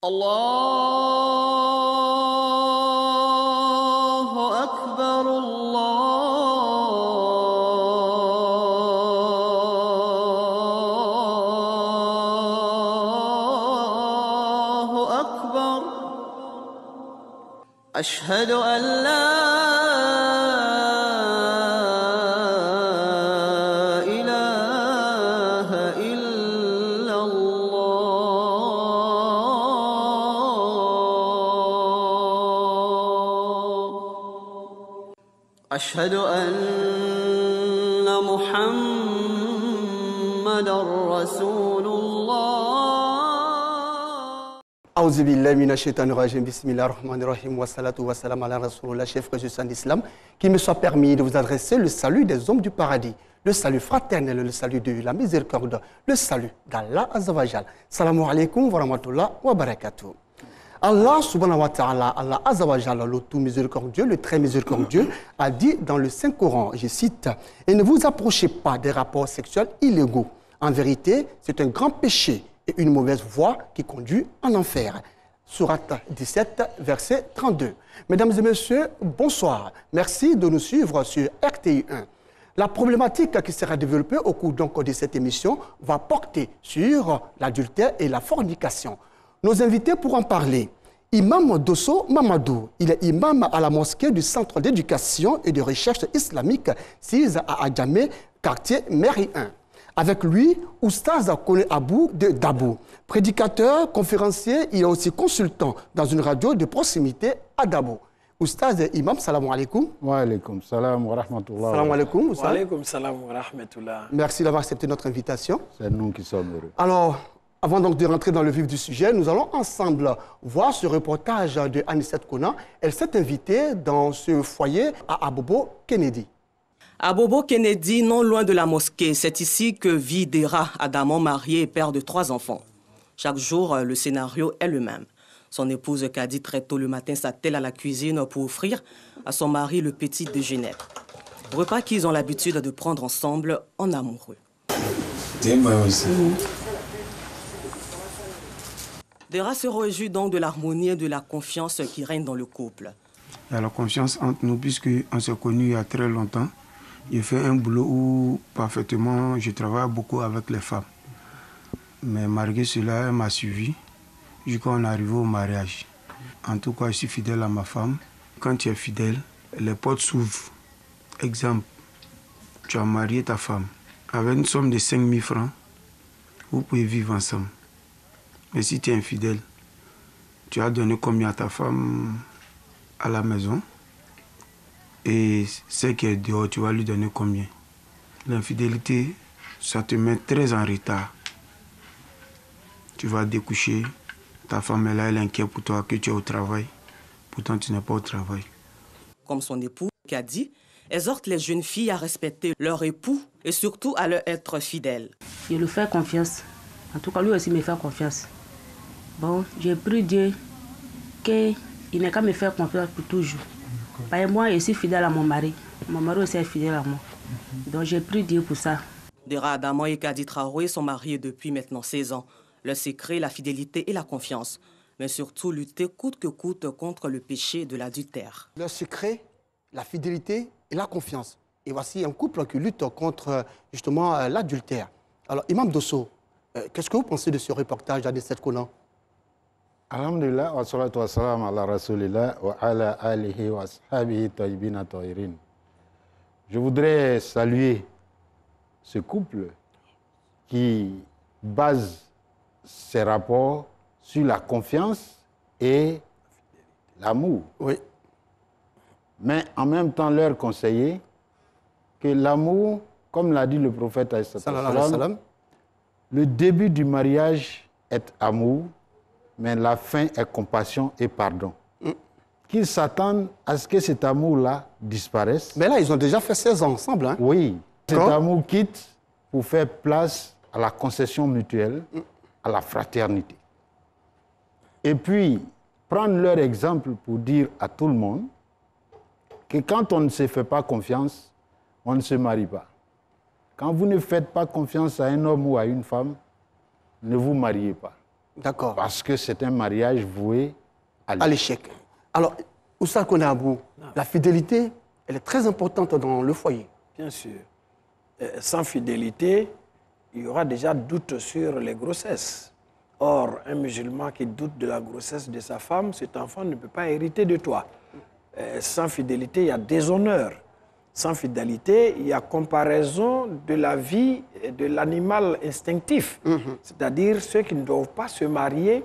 الله أكبر الله أكبر أشهد أن لا إله إلا الله أشهد أن محمدًا رسول الله Aouzu billahi minash shaitanir rajim, bismillahir rahmanir rahim, wa salatu wa salam ala rasulullah, chef frères en islam, qu'il me soit permis de vous adresser le salut des hommes du paradis, le salut fraternel, le salut de la miséricorde, le salut d'Allah Azza wa Jal. Salamu alaikum wa rahmatullah wa barakatuh. Allah subhanahu wa ta'ala, Allah Azza wa Jal, le tout miséricordieux, le très miséricordieux, a dit dans le Saint-Coran, je cite, « Et ne vous approchez pas des rapports sexuels illégaux. En vérité, c'est un grand péché et une mauvaise voie qui conduit en enfer. » Sourate 17, verset 32. Mesdames et messieurs, bonsoir. Merci de nous suivre sur RTI 1. La problématique qui sera développée au cours donc de cette émission va porter sur l'adultère et la fornication. Nos invités pour en parler. Imam Dosso Mamadou, il est imam à la mosquée du Centre d'éducation et de recherche islamique SIS à Adjamé, quartier Mairie 1. Avec lui, Oustaz Kone Abou de Dabou, prédicateur, conférencier, il est aussi consultant dans une radio de proximité à Dabou. Oustaz Imam, salam alaikum. Wa alaikum salam wa rahmatullah. Salam alaikum. Oustaz. Wa alaikum salam wa rahmatullah. Merci d'avoir accepté notre invitation. C'est nous qui sommes heureux. Alors, avant donc de rentrer dans le vif du sujet, nous allons ensemble voir ce reportage de Anissette Kona. Elle s'est invitée dans ce foyer à Abobo Kennedy. À Bobo Kennedy, non loin de la mosquée, c'est ici que vit Dera Adamon, marié et père de 3 enfants. Chaque jour, le scénario est le même. Son épouse Kadi très tôt le matin s'attelle à la cuisine pour offrir à son mari le petit déjeuner. Repas qu'ils ont l'habitude de prendre ensemble en amoureux. Dera se réjouit donc de l'harmonie et de la confiance qui règne dans le couple. Il y a la confiance entre nous puisqu'on s'est connus il y a très longtemps. J'ai fait un boulot où parfaitement je travaille beaucoup avec les femmes. Mais malgré cela, elle m'a suivi jusqu'à on est arrivé au mariage. En tout cas, je suis fidèle à ma femme. Quand tu es fidèle, les portes s'ouvrent. Exemple, tu as marié ta femme. Avec une somme de 5 000 francs, vous pouvez vivre ensemble. Mais si tu es infidèle, tu as donné combien à ta femme à la maison? Et celle qui est dehors, tu vas lui donner combien? L'infidélité, ça te met très en retard. Tu vas découcher, ta femme est là, elle est inquiète pour toi que tu es au travail. Pourtant, tu n'es pas au travail. Comme son époux, Kadi, exhorte les jeunes filles à respecter leur époux et surtout à leur être fidèles. Je lui fais confiance. En tout cas, lui aussi me fait confiance. Bon, j'ai pris Dieu qu'il n'est qu'à me faire confiance pour toujours. Parce que moi, je suis fidèle à mon mari. Mon mari aussi est fidèle à moi. Donc, j'ai pris Dieu pour ça. Dera Adamon et Kadi Traoré sont mariés depuis maintenant 16 ans. Le secret, la fidélité et la confiance. Mais surtout, lutter coûte que coûte contre le péché de l'adultère. Le secret, la fidélité et la confiance. Et voici un couple qui lutte contre justement l'adultère. Alors, Imam Dosso, qu'est-ce que vous pensez de ce reportage d'Anissette Kona? Alhamdulillah, wa salatu wa salam ala rasulillah wa ala alihi wa ashabihi tayyibina tahirin. Je voudrais saluer ce couple qui base ses rapports sur la confiance et l'amour. Oui. Mais en même temps leur conseiller que l'amour, comme l'a dit le prophète, le début du mariage est amour, mais la fin est compassion et pardon. Qu'ils s'attendent à ce que cet amour-là disparaisse. Mais là, ils ont déjà fait 16 ans ensemble. Hein? Oui. Cet amour quitte pour faire place à la concession mutuelle, à la fraternité. Et puis, prendre leur exemple pour dire à tout le monde que quand on ne se fait pas confiance, on ne se marie pas. Quand vous ne faites pas confiance à un homme ou à une femme, ne vous mariez pas. D'accord. Parce que c'est un mariage voué à À l'échec. Alors, Oussa Konabou, la fidélité, elle est très importante dans le foyer. Bien sûr. Sans fidélité, il y aura déjà doute sur les grossesses. Or, un musulman qui doute de la grossesse de sa femme, cet enfant ne peut pas hériter de toi. Sans fidélité, il y a déshonneur. Sans fidélité, il y a comparaison de la vie de l'animal instinctif. C'est-à-dire ceux qui ne doivent pas se marier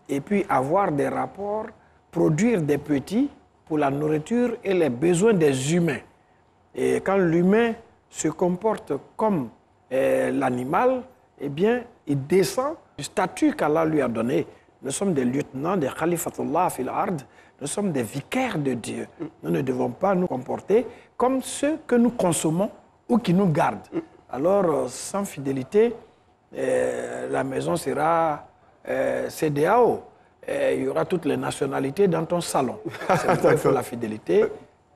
et puis avoir des rapports, produire des petits pour la nourriture et les besoins des humains. Et quand l'humain se comporte comme l'animal, eh bien, il descend du statut qu'Allah lui a donné. Nous sommes des lieutenants, des khalifatullah fil ard, nous sommes des vicaires de Dieu. Nous ne devons pas nous comporter comme ceux que nous consommons ou qui nous gardent. Alors, sans fidélité, la maison sera CEDEAO. Il y aura toutes les nationalités dans ton salon. C'est pourquoi il faut la fidélité.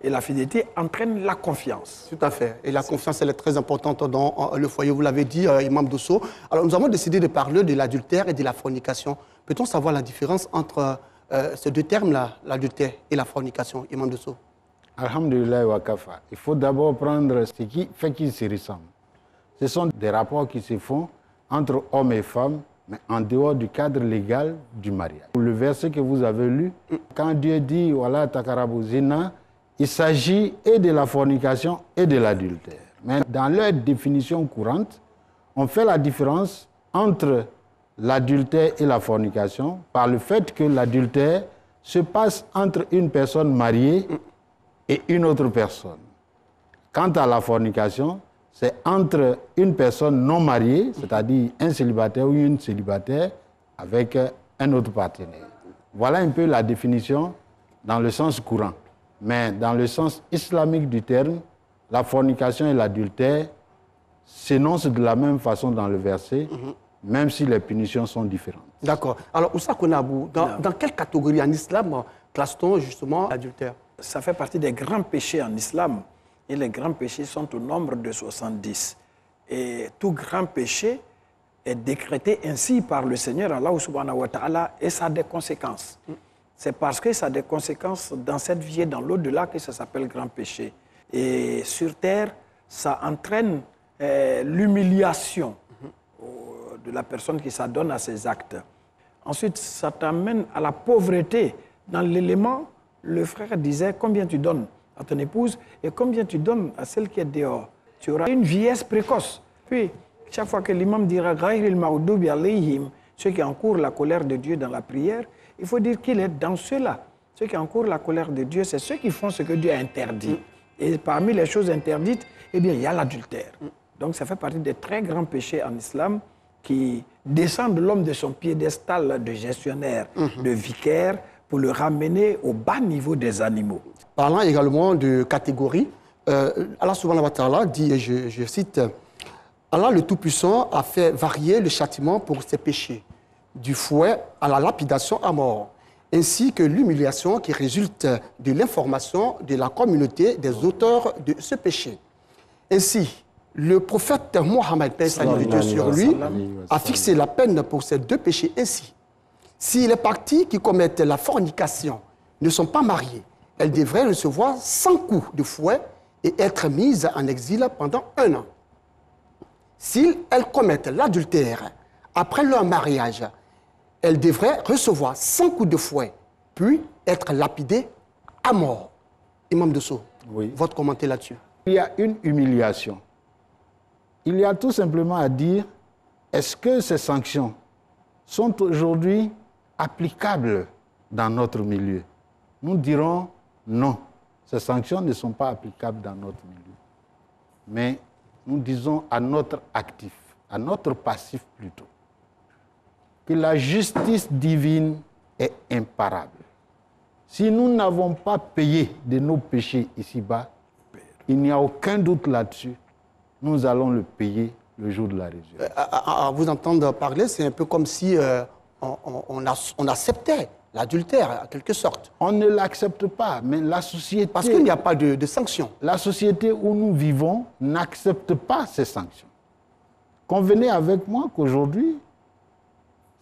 Et la fidélité entraîne la confiance. Tout à fait. Et la confiance, elle est très importante dans le foyer. Vous l'avez dit, Imam Dosso. Alors, nous avons décidé de parler de l'adultère et de la fornication. Peut-on savoir la différence entre ces deux termes-là, l'adultère et la fornication, Imam Dosso? Alhamdulillah wa kafa. Il faut d'abord prendre ce qui fait qu'ils se ressemblent. Ce sont des rapports qui se font entre hommes et femmes, mais en dehors du cadre légal du mariage. Le verset que vous avez lu, quand Dieu dit « Wala takarabu zina », il s'agit et de la fornication et de l'adultère. Mais dans leur définition courante, on fait la différence entre l'adultère et la fornication par le fait que l'adultère se passe entre une personne mariée et une autre personne. Quant à la fornication, c'est entre une personne non mariée, c'est-à-dire un célibataire ou une célibataire, avec un autre partenaire. Voilà un peu la définition dans le sens courant. Mais dans le sens islamique du terme, la fornication et l'adultère s'énoncent de la même façon dans le verset, même si les punitions sont différentes. D'accord. Alors, Oussa Konabou, dans quelle catégorie en islam classe-t-on justement l'adultère? Ça fait partie des grands péchés en islam. Et les grands péchés sont au nombre de 70. Et tout grand péché est décrété ainsi par le Seigneur, Allah subhanahu wa ta'ala, et ça a des conséquences. C'est parce que ça a des conséquences dans cette vie et dans l'au-delà que ça s'appelle grand péché. Et sur terre, ça entraîne l'humiliation de la personne qui s'adonne à ces actes. Ensuite, ça t'amène à la pauvreté. Dans l'élément, le frère disait combien tu donnes à ton épouse et combien tu donnes à celle qui est dehors. Tu auras une vieillesse précoce. Puis, chaque fois que l'imam dira Ghayril maghdubi alayhim, ceux qui encourent la colère de Dieu dans la prière, il faut dire qu'il est dans ceux-là. Ceux qui encourent la colère de Dieu, c'est ceux qui font ce que Dieu a interdit. Et parmi les choses interdites, eh bien, il y a l'adultère. Donc, ça fait partie des très grands péchés en islam qui descendent l'homme de son piédestal de gestionnaire, de vicaire, pour le ramener au bas niveau des animaux. Parlant également de catégorie, Allah subhanahu wa ta'ala dit, et je cite, Allah le Tout-Puissant a fait varier le châtiment pour ses péchés, du fouet à la lapidation à mort, ainsi que l'humiliation qui résulte de l'information de la communauté des auteurs de ce péché. Ainsi, le prophète Mohammed, paix et Dieu sur lui, a fixé la peine pour ces deux péchés ainsi. Si les parties qui commettent la fornication ne sont pas mariées, elles devraient recevoir 100 coups de fouet et être mises en exil pendant 1 an. Si elles commettent l'adultère après leur mariage, elles devraient recevoir 100 coups de fouet, puis être lapidées à mort. Imam Dosso, votre commentaire là-dessus? Il y a une humiliation. Il y a tout simplement à dire, est-ce que ces sanctions sont aujourd'hui applicables dans notre milieu? Nous dirons non, ces sanctions ne sont pas applicables dans notre milieu. Mais nous disons à notre actif, à notre passif plutôt, que la justice divine est imparable. Si nous n'avons pas payé de nos péchés ici-bas, il n'y a aucun doute là-dessus, nous allons le payer le jour de la résurrection. À vous entendre parler, c'est un peu comme si on acceptait l'adultère, en quelque sorte. On ne l'accepte pas, mais la société... Parce qu'il n'y a pas de sanctions. La société où nous vivons n'accepte pas ces sanctions. Convenez avec moi qu'aujourd'hui,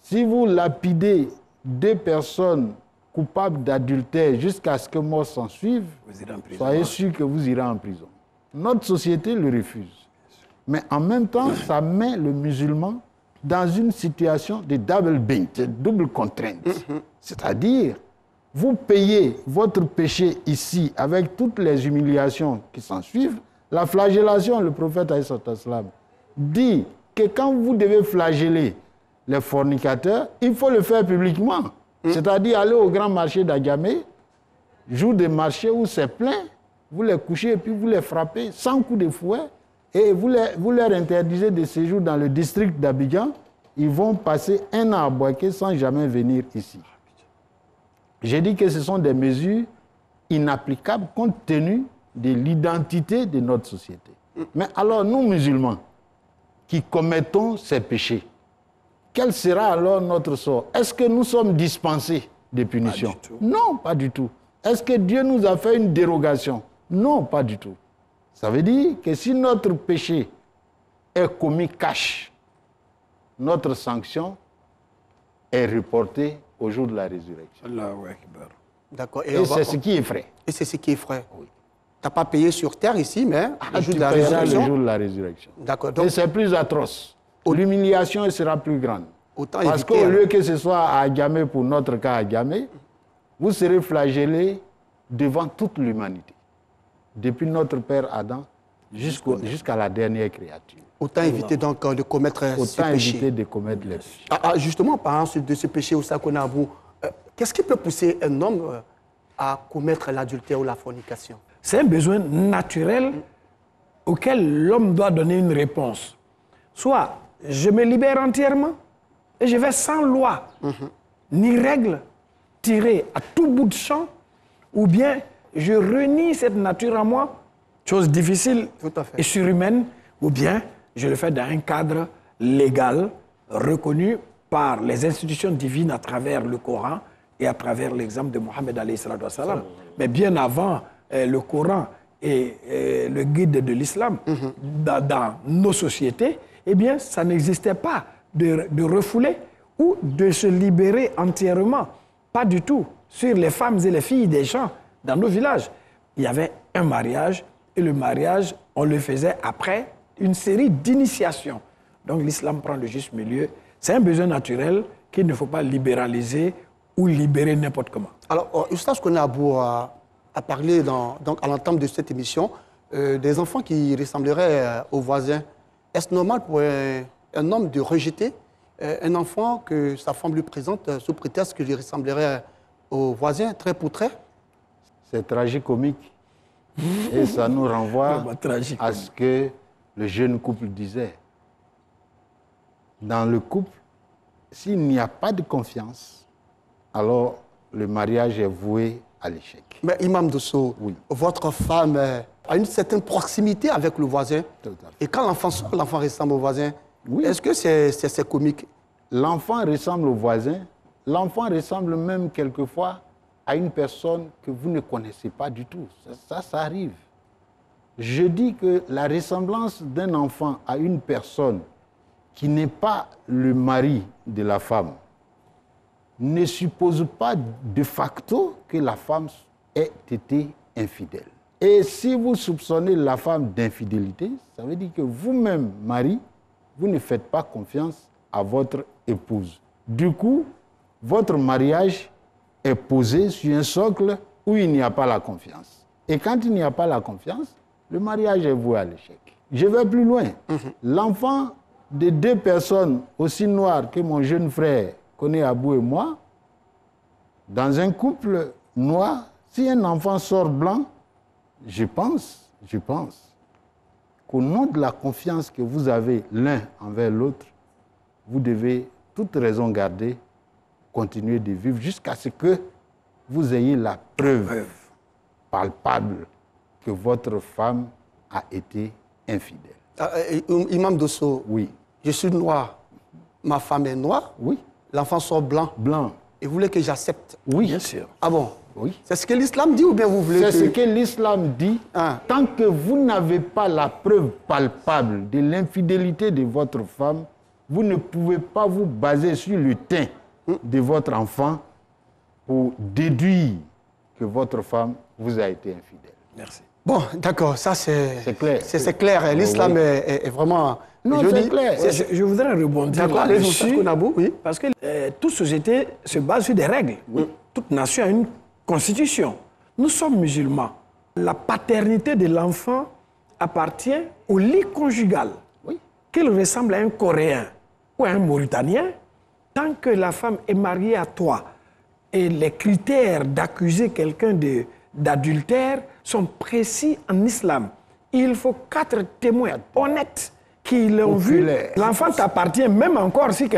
Si vous lapidez 2 personnes coupables d'adultère jusqu'à ce que mort s'en suive, soyez sûr que vous irez en prison. Notre société le refuse. Mais en même temps, ça met le musulman dans une situation de double bind, de double contrainte. C'est-à-dire, vous payez votre péché ici avec toutes les humiliations qui s'en suivent. La flagellation, le prophète dit que quand vous devez flageller les fornicateurs, il faut le faire publiquement. C'est-à-dire aller au grand marché d'Agamé, jour de marché où c'est plein, vous les couchez et puis vous les frappez sans coup de fouet et vous leur interdisez de séjour dans le district d'Abidjan. Ils vont passer 1 an à Boaké sans jamais venir ici. J'ai dit que ce sont des mesures inapplicables compte tenu de l'identité de notre société. Mais alors, nous musulmans, qui commettons ces péchés, quel sera alors notre sort? Est-ce que nous sommes dispensés de punition? Non, pas du tout. Est-ce que Dieu nous a fait une dérogation? Non, pas du tout. Ça veut dire que si notre péché est commis cash, notre sanction est reportée au jour de la résurrection. Allahu Akbar. D'accord. Et c'est ce qui est vrai. Et c'est ce qui est vrai. Oui. Tu n'as pas payé sur terre ici, mais le jour Tu de la paieras résurrection. le jour de la résurrection. D'accord. Et Donc, c'est plus atroce. L'humiliation sera plus grande. autant Parce éviter, qu'au lieu que ce soit à Agamé, pour notre cas à Agamé, vous serez flagellés devant toute l'humanité. Depuis notre père Adam jusqu'à la dernière créature. Autant éviter donc de commettre ce Autant péché. éviter de commettre les péchés. Justement, parlant de ce péché au Sakonabou, qu'est-ce qui peut pousser un homme à commettre l'adultère ou la fornication? C'est un besoin naturel auquel l'homme doit donner une réponse. Soit je me libère entièrement et je vais sans loi, ni règle, tirer à tout bout de champ, ou bien je renie cette nature à moi, chose difficile Tout à fait. et surhumaine, ou bien je le fais dans un cadre légal reconnu par les institutions divines à travers le Coran et à travers l'exemple de Mohammed alayhi salatu wa salam. Mais bien avant le Coran et le guide de l'islam, dans nos sociétés, eh bien, ça n'existait pas de refouler ou de se libérer entièrement. Pas du tout. Sur les femmes et les filles des gens dans nos villages, il y avait un mariage et le mariage, on le faisait après une série d'initiations. Donc l'islam prend le juste milieu. C'est un besoin naturel qu'il ne faut pas libéraliser ou libérer n'importe comment. Alors, Oustaz Konabou a parlé donc à l'entame de cette émission des enfants qui ressembleraient aux voisins. Est-ce normal pour un homme de rejeter un enfant que sa femme lui présente sous prétexte qu'il ressemblerait aux voisins, trait pour trait? C'est tragicomique. Et ça nous renvoie à ce que le jeune couple disait. Dans le couple, s'il n'y a pas de confiance, alors le mariage est voué à l'échec. Mais Imam Dosso, Oui. votre femme a une certaine proximité avec le voisin. Tout à fait. Et quand l'enfant sort, l'enfant ressemble au voisin. Oui. Est-ce que c'est comique? L'enfant ressemble au voisin. L'enfant ressemble même quelquefois à une personne que vous ne connaissez pas du tout. Ça arrive. Je dis que la ressemblance d'un enfant à une personne qui n'est pas le mari de la femme ne suppose pas de facto que la femme ait été infidèle. Et si vous soupçonnez la femme d'infidélité, ça veut dire que vous-même, mari, vous ne faites pas confiance à votre épouse. Du coup, votre mariage est posé sur un socle où il n'y a pas la confiance. Et quand il n'y a pas la confiance, le mariage est voué à l'échec. Je vais plus loin. L'enfant de 2 personnes aussi noires que mon jeune frère connaît Abou et moi, dans un couple noir, si un enfant sort blanc, je pense qu'au nom de la confiance que vous avez l'un envers l'autre, vous devez, toute raison garder, continuer de vivre jusqu'à ce que vous ayez la preuve palpable que votre femme a été infidèle. Imam Dosso, Oui. je suis noir, ma femme est noire, Oui. l'enfant sort blanc, Blanc. et vous voulez que j'accepte? Oui. Bien sûr. Ah bon? Oui. C'est ce que l'islam dit ou bien vous voulez C'est ce que l'islam dit. Ah. Tant que vous n'avez pas la preuve palpable de l'infidélité de votre femme, vous ne pouvez pas vous baser sur le teint de votre enfant pour déduire que votre femme vous a été infidèle. Merci. Bon, d'accord, ça c'est clair. C'est clair. L'islam est vraiment... Non, c'est clair. Ouais, je voudrais rebondir D'accord, là-dessus, oui. parce que toute société se base sur des règles. Toute nation a une constitution. Nous sommes musulmans. La paternité de l'enfant appartient au lit conjugal. Oui. Qu'il ressemble à un Coréen ou à un Mauritanien, tant que la femme est mariée à toi et les critères d'accuser quelqu'un d'adultère sont précis en islam. Il faut 4 témoins honnêtes qui l'ont vu. L'enfant t'appartient, même encore si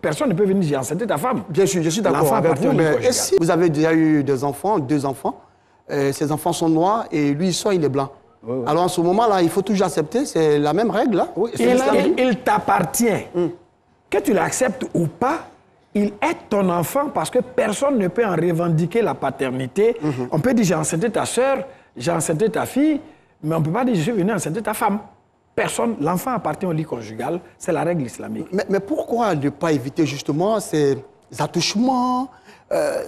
personne ne peut venir dire enceinte ta femme. Bien sûr, je suis d'accord avec vous, mais si vous avez déjà eu des enfants, 2 enfants, ces enfants sont noirs et lui, il est blanc. Oui, oui. Alors en ce moment-là, il faut toujours accepter, c'est la même règle. Là. Oui, il t'appartient. Que tu l'acceptes ou pas, il est ton enfant parce que personne ne peut en revendiquer la paternité. On peut dire j'ai enceinté ta soeur, j'ai enceinté ta fille, mais on ne peut pas dire je suis venu enceinter ta femme. Personne, l'enfant appartient au lit conjugal, c'est la règle islamique. Mais pourquoi ne pas éviter justement ces attouchements,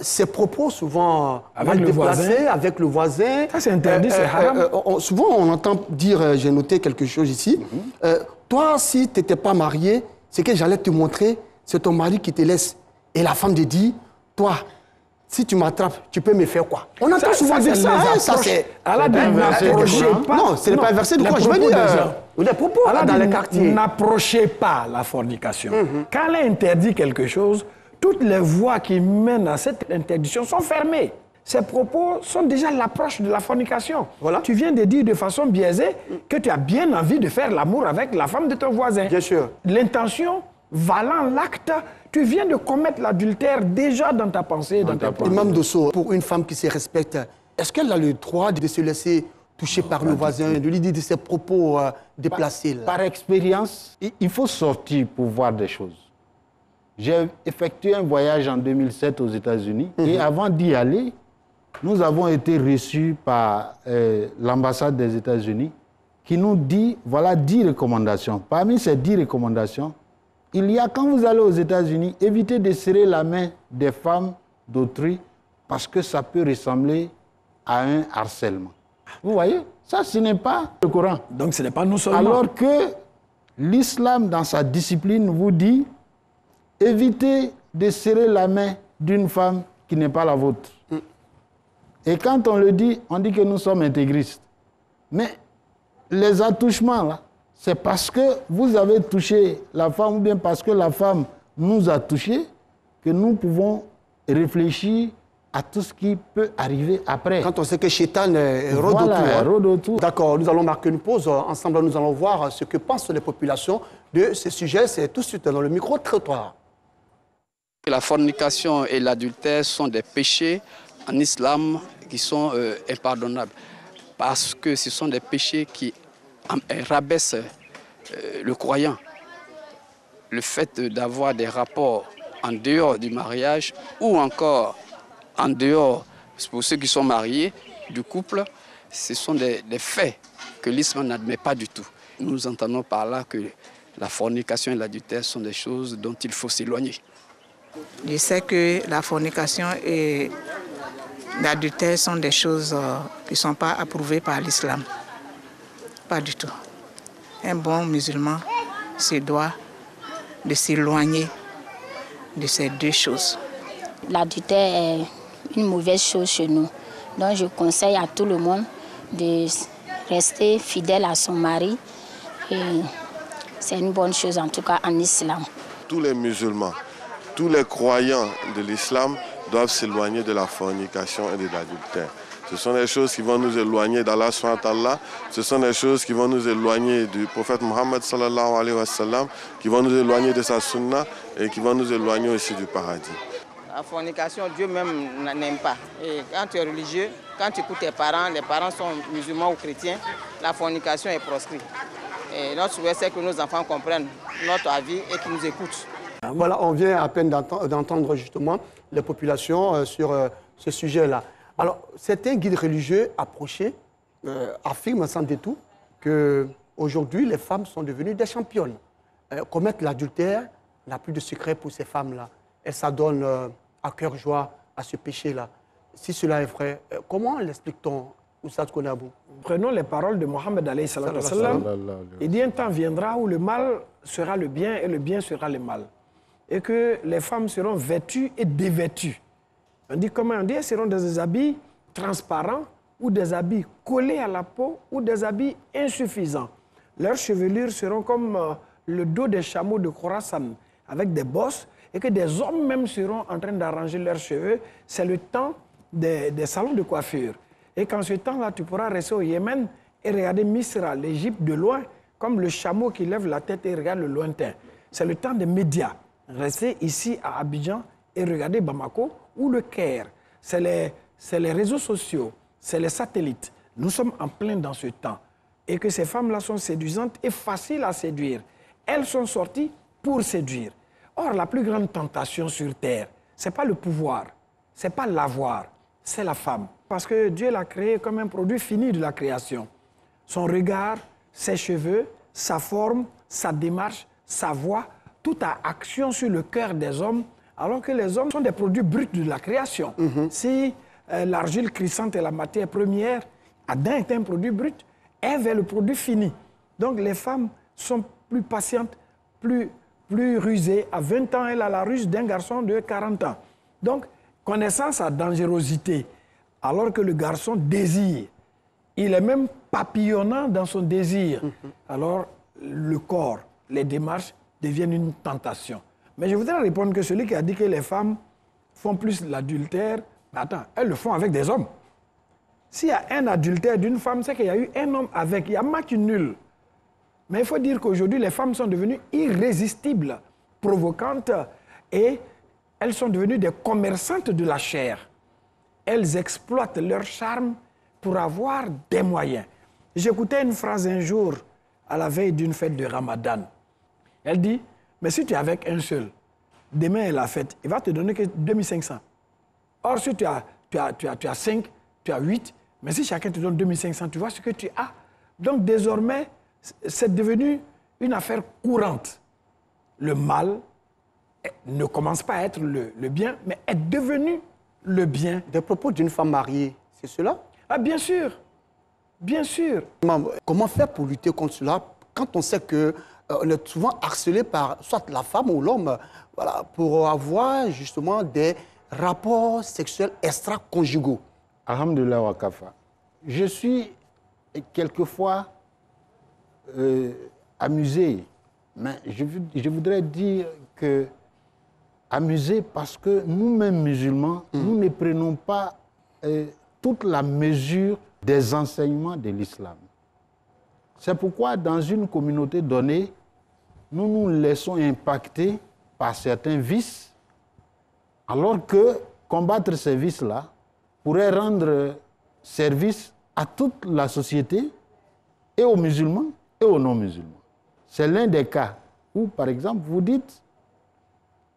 ces propos souvent avec le voisin? Avec le voisin. Ça c'est interdit, c'est haram. Souvent on entend dire, j'ai noté quelque chose ici, toi si tu n'étais pas marié, c'est que j'allais te montrer, c'est ton mari qui te laisse. Et la femme te dit, toi, si tu m'attrapes, tu peux me faire quoi? On entend souvent dire ça. Ça c'est... N'approchez pas. Non, ce n'est pas un verset de quoi je veux dire. Des propos dans les quartiers. N'approchez pas la fornication. Quand elle interdit quelque chose, toutes les voies qui mènent à cette interdiction sont fermées. Ces propos sont déjà l'approche de la fornication. Voilà. Tu viens de dire de façon biaisée que tu as bien envie de faire l'amour avec la femme de ton voisin. Bien sûr. L'intention valant l'acte, tu viens de commettre l'adultère déjà dans ta pensée, dans ta pensée. Imam Dosso, pour une femme qui se respecte, est-ce qu'elle a le droit de se laisser toucher par le voisin, de lui dire de ses propos déplacés là? Par expérience, il faut sortir pour voir des choses. J'ai effectué un voyage en 2007 aux États-Unis et avant d'y aller, nous avons été reçus par l'ambassade des États-Unis qui nous dit, voilà 10 recommandations. Parmi ces 10 recommandations, il y a, quand vous allez aux États-Unis, évitez de serrer la main des femmes d'autrui parce que ça peut ressembler à un harcèlement. Vous voyez? Ça, ce n'est pas le Coran. Donc, ce n'est pas nous seulement. Alors que l'islam, dans sa discipline, vous dit évitez de serrer la main d'une femme qui n'est pas la vôtre. Et quand on le dit, on dit que nous sommes intégristes. Mais les attouchements, là, c'est parce que vous avez touché la femme ou bien parce que la femme nous a touchés que nous pouvons réfléchir à tout ce qui peut arriver après. Quand on sait que Shaitan rôde autour. D'accord, nous allons marquer une pause. Ensemble, nous allons voir ce que pensent les populations de ce sujet. C'est tout de suite dans le micro-trottoir. La fornication et l'adultère sont des péchés en islam qui sont impardonnables. Parce que ce sont des péchés qui rabaissent le croyant. Le fait d'avoir des rapports en dehors du mariage ou encore en dehors, pour ceux qui sont mariés, du couple, ce sont des faits que l'islam n'admet pas du tout. Nous entendons par là que la fornication et l'adultère sont des choses dont il faut s'éloigner. Je sais que la fornication et l'adultère sont des choses qui ne sont pas approuvées par l'islam. Pas du tout. Un bon musulman se doit de s'éloigner de ces 2 choses. L'adultère est une mauvaise chose chez nous. Donc je conseille à tout le monde de rester fidèle à son mari. Et c'est une bonne chose en tout cas en islam. Tous les musulmans, tous les croyants de l'islam doivent s'éloigner de la fornication et de l'adultère. Ce sont des choses qui vont nous éloigner d'Allah subhanahu wa ta'ala. Ce sont des choses qui vont nous éloigner du prophète Mohammed sallallahu alayhi wa sallam, qui vont nous éloigner de sa sunna et qui vont nous éloigner aussi du paradis. La fornication, Dieu même n'aime pas. Et quand tu es religieux, quand tu écoutes tes parents, les parents sont musulmans ou chrétiens, la fornication est proscrite. Et notre souhait, c'est que nos enfants comprennent notre avis et qu'ils nous écoutent. Voilà, on vient à peine d'entendre justement les populations sur ce sujet-là. Alors, certains guides religieux approchés affirment sans détour qu'aujourd'hui, les femmes sont devenues des championnes. commettre l'adultère n'a plus de secret pour ces femmes-là. Elles s'adonnent à cœur joie à ce péché-là. Si cela est vrai, comment l'explique-t-on, Oustaz Konabou? Prenons les paroles de Mohammed alayhi salatu wassalam. Il dit un temps viendra où le mal sera le bien et le bien sera le mal. Et que les femmes seront vêtues et dévêtues. On dit comment on dit? Elles seront dans des habits transparents ou des habits collés à la peau ou des habits insuffisants. Leurs chevelures seront comme le dos des chameaux de Khorasan avec des bosses et que des hommes même seront en train d'arranger leurs cheveux. C'est le temps des salons de coiffure. Et qu'en ce temps-là, tu pourras rester au Yémen et regarder Misra, l'Égypte de loin, comme le chameau qui lève la tête et regarde le lointain. C'est le temps des médias. Rester ici à Abidjan et regarder Bamako ou le Caire. C'est les réseaux sociaux, c'est les satellites. Nous sommes en plein dans ce temps. Et que ces femmes-là sont séduisantes et faciles à séduire. Elles sont sorties pour séduire. Or, la plus grande tentation sur terre, ce n'est pas le pouvoir, ce n'est pas l'avoir, c'est la femme. Parce que Dieu l'a créée comme un produit fini de la création. Son regard, ses cheveux, sa forme, sa démarche, sa voix, tout a action sur le cœur des hommes, alors que les hommes sont des produits bruts de la création. Si l'argile crissante est la matière première, Adam est un produit brut, Ève est le produit fini. Donc les femmes sont plus patientes, plus rusées. À 20 ans, elle a la ruse d'un garçon de 40 ans. Donc, connaissant sa dangerosité, alors que le garçon désire, il est même papillonnant dans son désir. Alors, le corps, les démarches deviennent une tentation. Mais je voudrais répondre que celui qui a dit que les femmes font plus l'adultère, attends, elles le font avec des hommes. S'il y a un adultère d'une femme, c'est qu'il y a eu un homme avec. Il y a match nul. Mais il faut dire qu'aujourd'hui, les femmes sont devenues irrésistibles, provocantes, et elles sont devenues des commerçantes de la chair. Elles exploitent leur charme pour avoir des moyens. J'écoutais une phrase un jour, à la veille d'une fête de Ramadan. Elle dit, mais si tu es avec un seul, demain est la fête, il va te donner que 2500. Or, si tu as 5, tu as 8, mais si chacun te donne 2500, tu vois ce que tu as. Donc désormais, c'est devenu une affaire courante. Le mal ne commence pas à être le bien, mais est devenu le bien. Des propos d'une femme mariée, c'est cela? Ah, bien sûr. Bien sûr. Comment faire pour lutter contre cela quand on sait qu'on est souvent harcelé par soit la femme ou l'homme, voilà, pour avoir justement des rapports sexuels extra-conjugaux? Alhamdulillah wa kafa. Je suis quelquefois amusé, mais je voudrais dire que amusé parce que nous-mêmes musulmans, nous ne prenons pas toute la mesure des enseignements de l'islam. C'est pourquoi dans une communauté donnée, nous nous laissons impacter par certains vices, alors que combattre ces vices-là pourrait rendre service à toute la société, et aux musulmans et aux non-musulmans. C'est l'un des cas où, par exemple, vous dites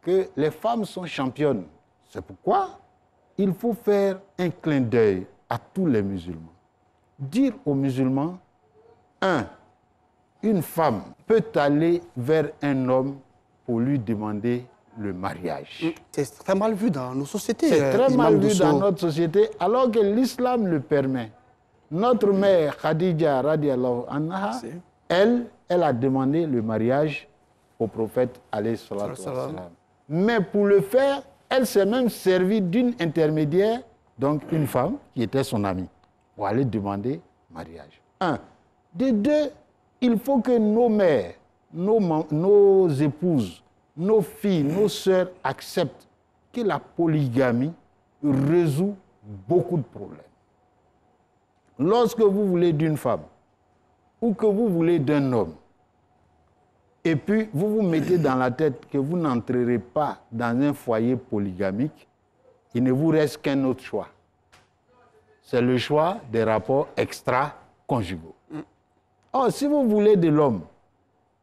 que les femmes sont championnes. C'est pourquoi il faut faire un clin d'œil à tous les musulmans. Dire aux musulmans, une femme peut aller vers un homme pour lui demander le mariage. C'est très mal vu dans nos sociétés. C'est très mal vu dans notre société, alors que l'islam le permet. Notre mère, Khadija, radiallahu anha, elle a demandé le mariage au prophète, alayhi salatu wassalam. Mais pour le faire, elle s'est même servie d'une intermédiaire, donc une femme qui était son amie, pour aller demander mariage. De deux, il faut que nos mères, nos épouses, nos filles, nos sœurs acceptent que la polygamie résout beaucoup de problèmes. Lorsque vous voulez d'une femme ou que vous voulez d'un homme, et puis vous vous mettez dans la tête que vous n'entrerez pas dans un foyer polygamique, il ne vous reste qu'un autre choix. C'est le choix des rapports extra-conjugaux. Or, si vous voulez de l'homme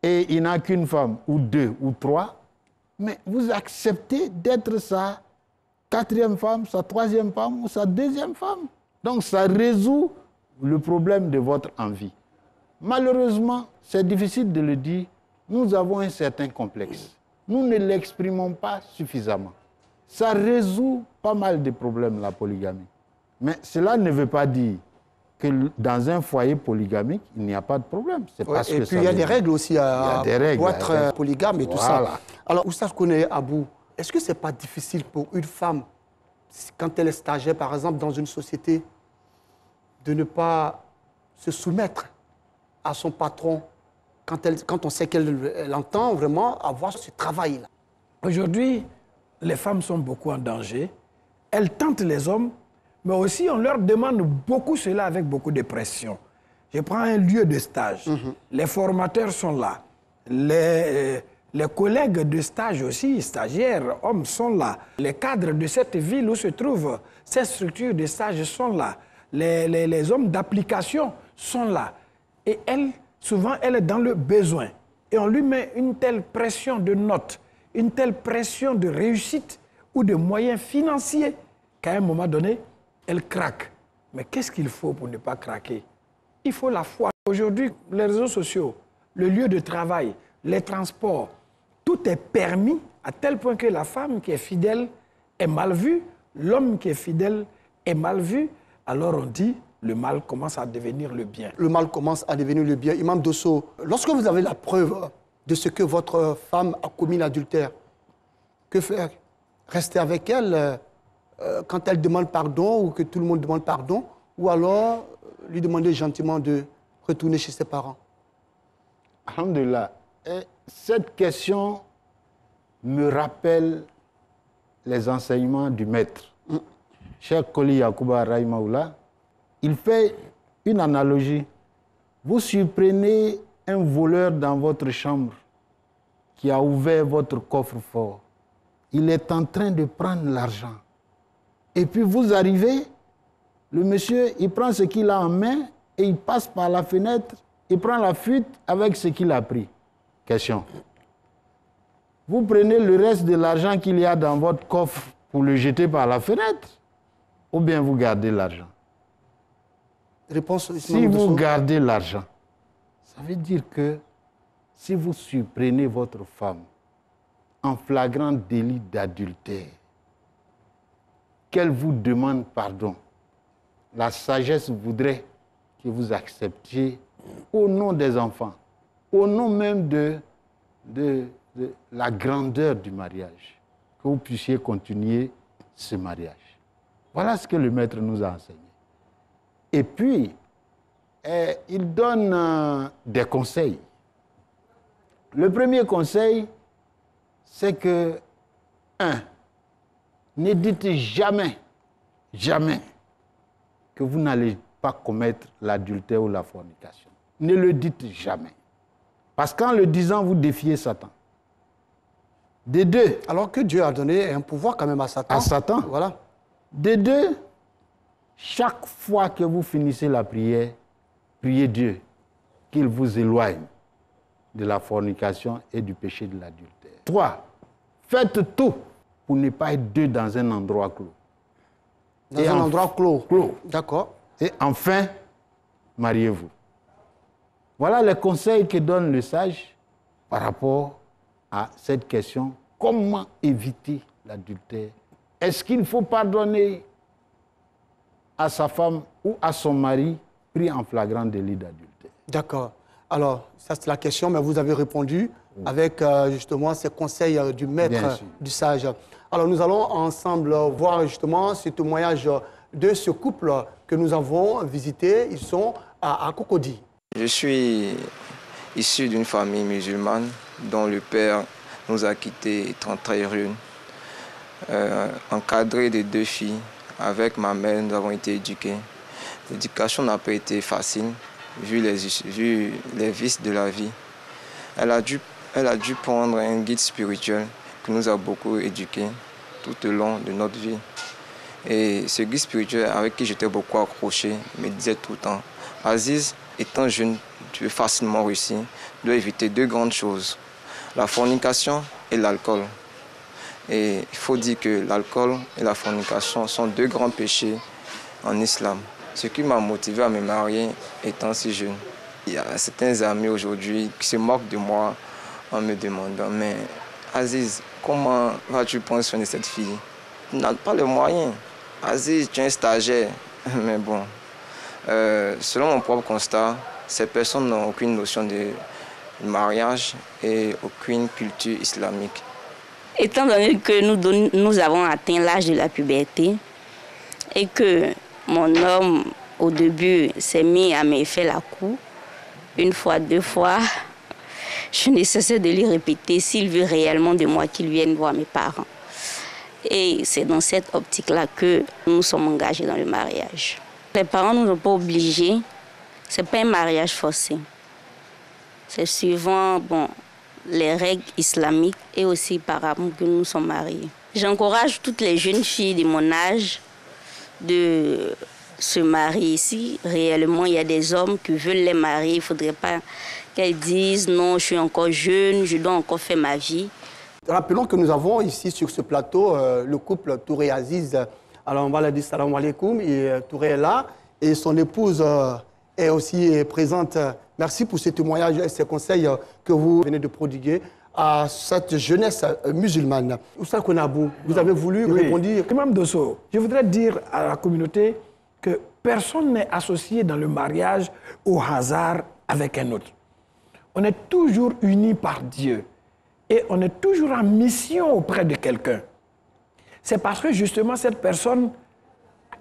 et il n'a qu'une femme ou deux ou trois, mais vous acceptez d'être sa quatrième femme, sa troisième femme ou sa deuxième femme. Donc ça résout le problème de votre envie. Malheureusement, c'est difficile de le dire, nous avons un certain complexe. Nous ne l'exprimons pas suffisamment. Ça résout pas mal de problèmes, la polygamie. Mais cela ne veut pas dire que dans un foyer polygamique, il n'y a pas de problème. Ouais, et puis il y a des règles aussi pour être polygame et tout ça. Alors, Oustaz Koné Abou, est-ce que ce n'est pas difficile pour une femme, quand elle est stagiaire, par exemple, dans une société, de ne pas se soumettre à son patron quand on sait qu'elle entend vraiment avoir ce travail-là? Aujourd'hui, les femmes sont beaucoup en danger. Elles tentent les hommes, mais aussi on leur demande beaucoup cela avec beaucoup de pression. Je prends un lieu de stage. Les formateurs sont là. Les collègues de stage aussi, stagiaires, hommes, sont là. Les cadres de cette ville où se trouvent ces structures de stage sont là. Les hommes d'application sont là. Et elle, souvent, elle est dans le besoin. Et on lui met une telle pression de notes, une telle pression de réussite ou de moyens financiers qu'à un moment donné, elle craque. Mais qu'est-ce qu'il faut pour ne pas craquer? Il faut la foi. Aujourd'hui, les réseaux sociaux, le lieu de travail, les transports, tout est permis à tel point que la femme qui est fidèle est mal vue, l'homme qui est fidèle est mal vu. Alors on dit, le mal commence à devenir le bien. Le mal commence à devenir le bien. Imam Dosso, lorsque vous avez la preuve de ce que votre femme a commis l'adultère, que faire? Rester avec elle quand elle demande pardon ou que tout le monde demande pardon, ou alors lui demander gentiment de retourner chez ses parents? Alhamdulillah. Cette question me rappelle les enseignements du maître. Cheikh Koli Yacouba Raïmaoula, il fait une analogie. Vous surprenez un voleur dans votre chambre qui a ouvert votre coffre-fort. Il est en train de prendre l'argent. Et puis vous arrivez, le monsieur, il prend ce qu'il a en main et il passe par la fenêtre, il prend la fuite avec ce qu'il a pris. Question. Vous prenez le reste de l'argent qu'il y a dans votre coffre pour le jeter par la fenêtre ou bien vous gardez l'argent? Réponse. Si vous gardez l'argent, ça veut dire que si vous surprenez votre femme en flagrant délit d'adultère, qu'elle vous demande pardon, la sagesse voudrait que vous acceptiez au nom des enfants, au nom même de la grandeur du mariage, que vous puissiez continuer ce mariage. Voilà ce que le maître nous a enseigné. Et puis, il donne des conseils. Le premier conseil, c'est que, ne dites jamais, jamais que vous n'allez pas commettre l'adultère ou la fornication. Ne le dites jamais. Parce qu'en le disant, vous défiez Satan. De deux. Alors que Dieu a donné un pouvoir quand même à Satan. À Satan. Voilà. De deux, chaque fois que vous finissez la prière, priez Dieu qu'il vous éloigne de la fornication et du péché de l'adultère. 3. Faites tout pour ne pas être deux dans un endroit clos. Dans un endroit clos. D'accord. Et enfin, mariez-vous. Voilà les conseils que donne le sage par rapport à cette question. Comment éviter l'adultère? Est-ce qu'il faut pardonner à sa femme ou à son mari pris en flagrant délit d'adultère? D'accord. Alors, ça c'est la question, mais vous avez répondu avec justement ces conseils du maître, du sage. Alors, nous allons ensemble voir justement ce témoignage de ce couple que nous avons visité. Ils sont à Cocody. Je suis issu d'une famille musulmane dont le père nous a quittés étant très jeunes. Encadré de 2 filles, avec ma mère, nous avons été éduqués. L'éducation n'a pas été facile, vu les vices de la vie. Elle a dû prendre un guide spirituel qui nous a beaucoup éduqués tout au long de notre vie. Et ce guide spirituel avec qui j'étais beaucoup accroché me disait tout le temps, Aziz, étant jeune, tu veux facilement réussir, tu dois éviter 2 grandes choses, la fornication et l'alcool. Et il faut dire que l'alcool et la fornication sont 2 grands péchés en islam. Ce qui m'a motivé à me marier étant si jeune. Il y a certains amis aujourd'hui qui se moquent de moi en me demandant, mais Aziz, comment vas-tu prendre soin de cette fille? Tu n'as pas les moyens. Aziz, tu es un stagiaire. Mais bon, selon mon propre constat, ces personnes n'ont aucune notion de mariage et aucune culture islamique. Étant donné que nous avons atteint l'âge de la puberté et que mon homme, au début, s'est mis à me faire la cour, une fois, deux fois, je n'ai cessé de lui répéter s'il veut réellement de moi qu'il vienne voir mes parents. Et c'est dans cette optique-là que nous sommes engagés dans le mariage. Les parents ne nous ont pas obligés, ce n'est pas un mariage forcé. C'est suivant les règles islamiques et aussi par amour que nous sommes mariés. J'encourage toutes les jeunes filles de mon âge de se marier ici. Réellement, il y a des hommes qui veulent les marier. Il ne faudrait pas qu'elles disent « non, je suis encore jeune, je dois encore faire ma vie ». Rappelons que nous avons ici sur ce plateau le couple Touré Aziz. Alors on va leur dire salam alaikum et Touré est là et son épouse est aussi présente. Merci pour ce témoignage et ces conseils que vous venez de prodiguer à cette jeunesse musulmane. Oussa Konabou, vous avez voulu répondre. Imam Dosso, je voudrais dire à la communauté que personne n'est associé dans le mariage au hasard avec un autre. On est toujours unis par Dieu et on est toujours en mission auprès de quelqu'un. C'est parce que justement cette personne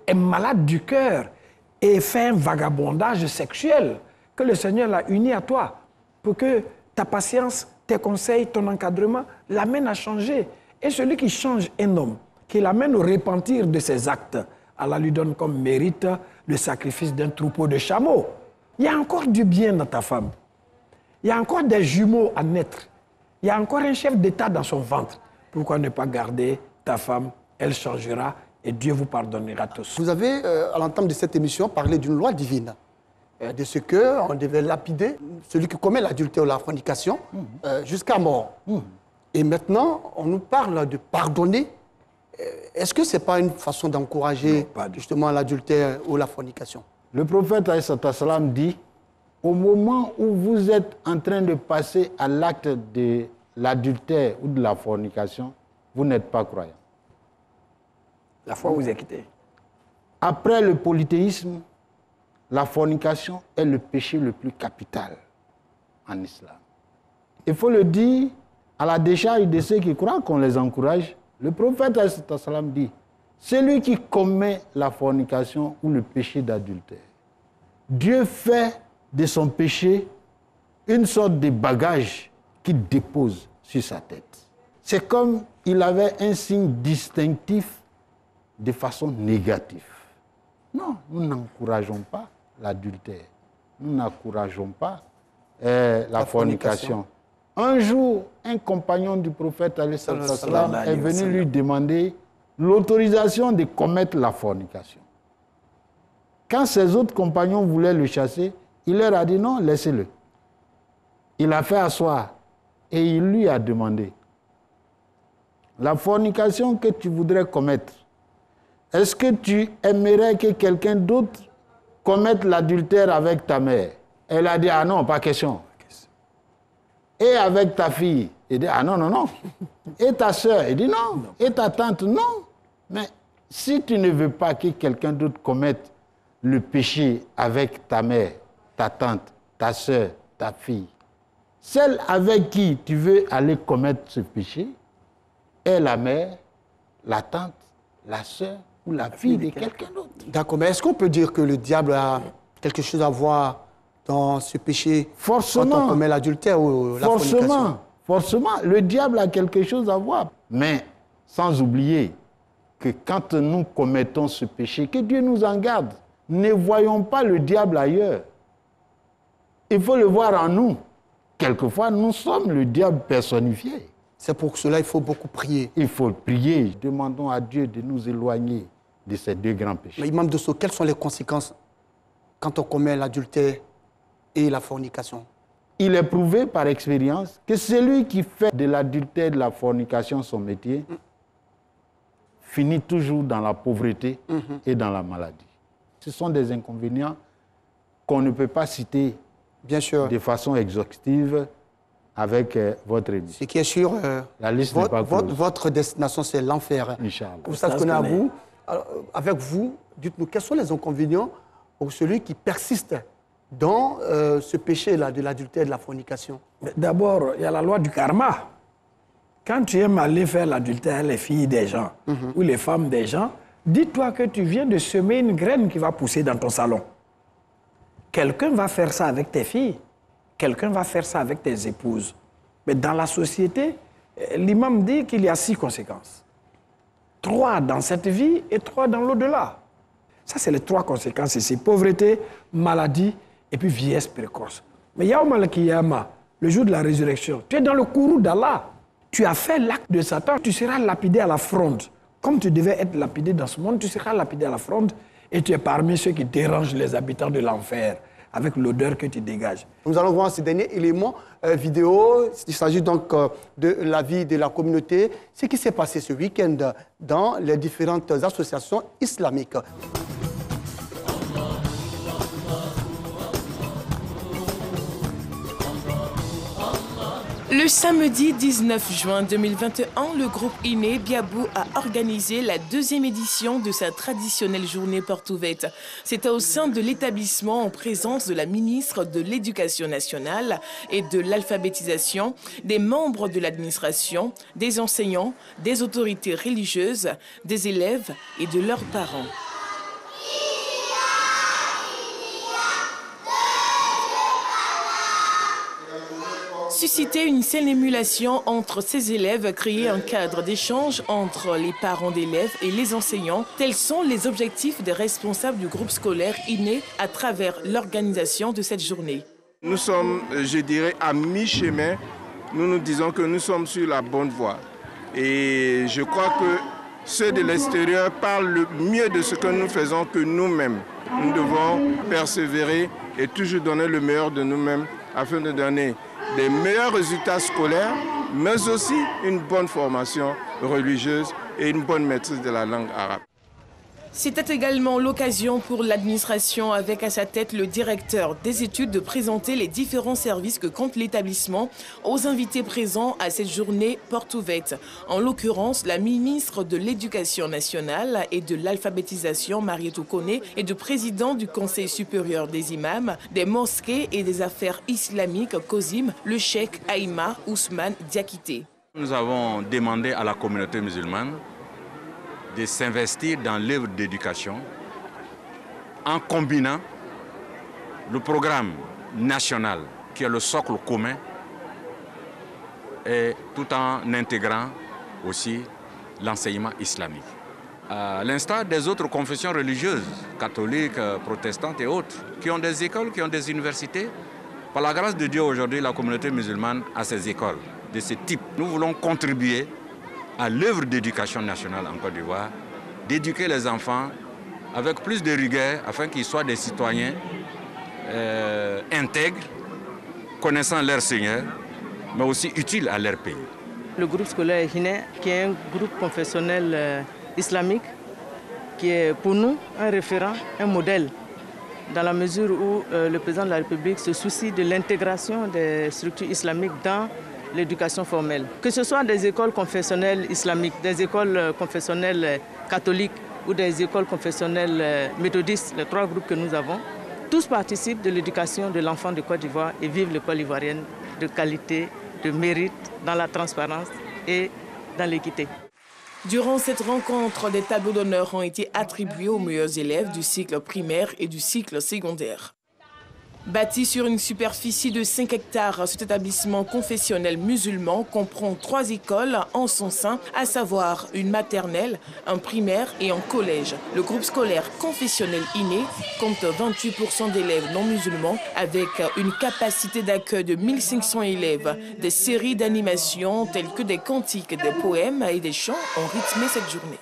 est malade du cœur et fait un vagabondage sexuel que le Seigneur l'a uni à toi pour que ta patience, tes conseils, ton encadrement l'amènent à changer. Et celui qui change un homme, qui l'amène au repentir de ses actes, Allah lui donne comme mérite le sacrifice d'un troupeau de chameaux. Il y a encore du bien dans ta femme. Il y a encore des jumeaux à naître. Il y a encore un chef d'État dans son ventre. Pourquoi ne pas garder ta femme? Elle changera et Dieu vous pardonnera tous. Vous avez, à l'entame de cette émission, parlé d'une loi divine. De ce qu'on devait lapider celui qui commet l'adultère ou la fornication jusqu'à mort. Et maintenant, on nous parle de pardonner. Est-ce que ce n'est pas une façon d'encourager justement l'adultère ou la fornication? Le prophète ﷺ dit, au moment où vous êtes en train de passer à l'acte de l'adultère ou de la fornication, vous n'êtes pas croyant. La foi vous est quittée. Après le polythéisme, la fornication est le péché le plus capital en islam. Il faut le dire à la décharge de ceux qui croient qu'on les encourage. Le prophète ﷺ dit, celui qui commet la fornication ou le péché d'adultère, Dieu fait de son péché une sorte de bagage qu'il dépose sur sa tête. C'est comme il avait un signe distinctif de façon négative. Non, nous n'encourageons pas l'adultère. Nous n'encourageons pas la fornication. Un jour, un compagnon du prophète est venu lui demander l'autorisation de commettre la fornication. Quand ses autres compagnons voulaient le chasser, il leur a dit non, laissez-le. Il a fait asseoir et il lui a demandé la fornication que tu voudrais commettre. Est-ce que tu aimerais que quelqu'un d'autre commette l'adultère avec ta mère? Elle a dit, ah non, pas question. Et avec ta fille? Elle dit, ah non, non, non. Et ta soeur? Elle dit, non. Et ta tante? Non. Mais si tu ne veux pas que quelqu'un d'autre commette le péché avec ta mère, ta tante, ta soeur, ta fille, celle avec qui tu veux aller commettre ce péché est la mère, la tante, la soeur ou la fille de quelqu'un d'autre. D'accord, mais est-ce qu'on peut dire que le diable a quelque chose à voir dans ce péché forcément, quand on commet l'adultère ou la fornication? Forcément, le diable a quelque chose à voir. Mais sans oublier que quand nous commettons ce péché, que Dieu nous en garde, ne voyons pas le diable ailleurs. Il faut le voir en nous. Quelquefois, nous sommes le diable personnifié. C'est pour cela qu'il faut beaucoup prier. Il faut prier. Demandons à Dieu de nous éloigner de ces deux grands péchés. Mais Imam Dosso, quelles sont les conséquences quand on commet l'adultère et la fornication? Il est prouvé par expérience que celui qui fait de l'adultère et de la fornication son métier finit toujours dans la pauvreté et dans la maladie. Ce sont des inconvénients qu'on ne peut pas citer bien sûr, de façon exhaustive avec votre édition. Ce qui est sûr, la liste n'est pas close. Votre destination, c'est l'enfer. Inch'Allah. Oustaz Konabou, avec vous, dites-nous, quels sont les inconvénients pour celui qui persiste dans ce péché-là de l'adultère et de la fornication? D'abord, il y a la loi du karma. Quand tu aimes aller faire l'adultère, les filles des gens ou les femmes des gens, dis-toi que tu viens de semer une graine qui va pousser dans ton salon. Quelqu'un va faire ça avec tes filles, quelqu'un va faire ça avec tes épouses. Mais dans la société, l'imam dit qu'il y a 6 conséquences. 3 dans cette vie et 3 dans l'au-delà. Ça, c'est les 3 conséquences ici. Pauvreté, maladie et puis vieillesse précoce. Mais Yaoum al-Qiyama, le jour de la résurrection, tu es dans le courroux d'Allah. Tu as fait l'acte de Satan, tu seras lapidé à la fronde. Comme tu devais être lapidé dans ce monde, tu seras lapidé à la fronde et tu es parmi ceux qui dérangent les habitants de l'enfer avec l'odeur que tu dégages. Nous allons voir ces derniers éléments vidéo. Il s'agit donc de la vie de la communauté, ce qui s'est passé ce week-end dans les différentes associations islamiques. Le samedi 19 juin 2021, le groupe INE Biabou a organisé la 2e édition de sa traditionnelle journée porte ouverte. C'était au sein de l'établissement en présence de la ministre de l'Éducation nationale et de l'alphabétisation, des membres de l'administration, des enseignants, des autorités religieuses, des élèves et de leurs parents. Susciter une saine émulation entre ces élèves, créer un cadre d'échange entre les parents d'élèves et les enseignants, tels sont les objectifs des responsables du groupe scolaire INE à travers l'organisation de cette journée. Nous sommes, je dirais, à mi-chemin. Nous nous disons que nous sommes sur la bonne voie. Et je crois que ceux de l'extérieur parlent le mieux de ce que nous faisons que nous-mêmes. Nous devons persévérer et toujours donner le meilleur de nous-mêmes afin de donner des meilleurs résultats scolaires, mais aussi une bonne formation religieuse et une bonne maîtrise de la langue arabe. C'était également l'occasion pour l'administration, avec à sa tête le directeur des études, de présenter les différents services que compte l'établissement aux invités présents à cette journée porte ouverte. En l'occurrence, la ministre de l'Éducation nationale et de l'alphabétisation, Marietou Koné, et le président du Conseil supérieur des imams, des mosquées et des affaires islamiques, COSIM, le cheikh Aïma Ousmane Diakité. Nous avons demandé à la communauté musulmane de s'investir dans l'œuvre d'éducation en combinant le programme national qui est le socle commun et tout en intégrant aussi l'enseignement islamique. À l'instar des autres confessions religieuses, catholiques, protestantes et autres, qui ont des écoles, qui ont des universités, par la grâce de Dieu aujourd'hui, la communauté musulmane a ces écoles de ce type. Nous voulons contribuer à l'œuvre d'éducation nationale en Côte d'Ivoire, d'éduquer les enfants avec plus de rigueur afin qu'ils soient des citoyens intègres, connaissant leur Seigneur, mais aussi utiles à leur pays. Le groupe scolaire INE, qui est un groupe confessionnel islamique, qui est pour nous un référent, un modèle, dans la mesure où le président de la République se soucie de l'intégration des structures islamiques dans l'éducation formelle. Que ce soit des écoles confessionnelles islamiques, des écoles confessionnelles catholiques ou des écoles confessionnelles méthodistes, les 3 groupes que nous avons, tous participent de l'éducation de l'enfant de Côte d'Ivoire et vivent l'école ivoirienne de qualité, de mérite, dans la transparence et dans l'équité. Durant cette rencontre, des tableaux d'honneur ont été attribués aux meilleurs élèves du cycle primaire et du cycle secondaire. Bâti sur une superficie de 5 hectares, cet établissement confessionnel musulman comprend 3 écoles en son sein, à savoir une maternelle, un primaire et un collège. Le groupe scolaire confessionnel INE compte 28% d'élèves non musulmans, avec une capacité d'accueil de 1500 élèves. Des séries d'animations telles que des cantiques, des poèmes et des chants ont rythmé cette journée.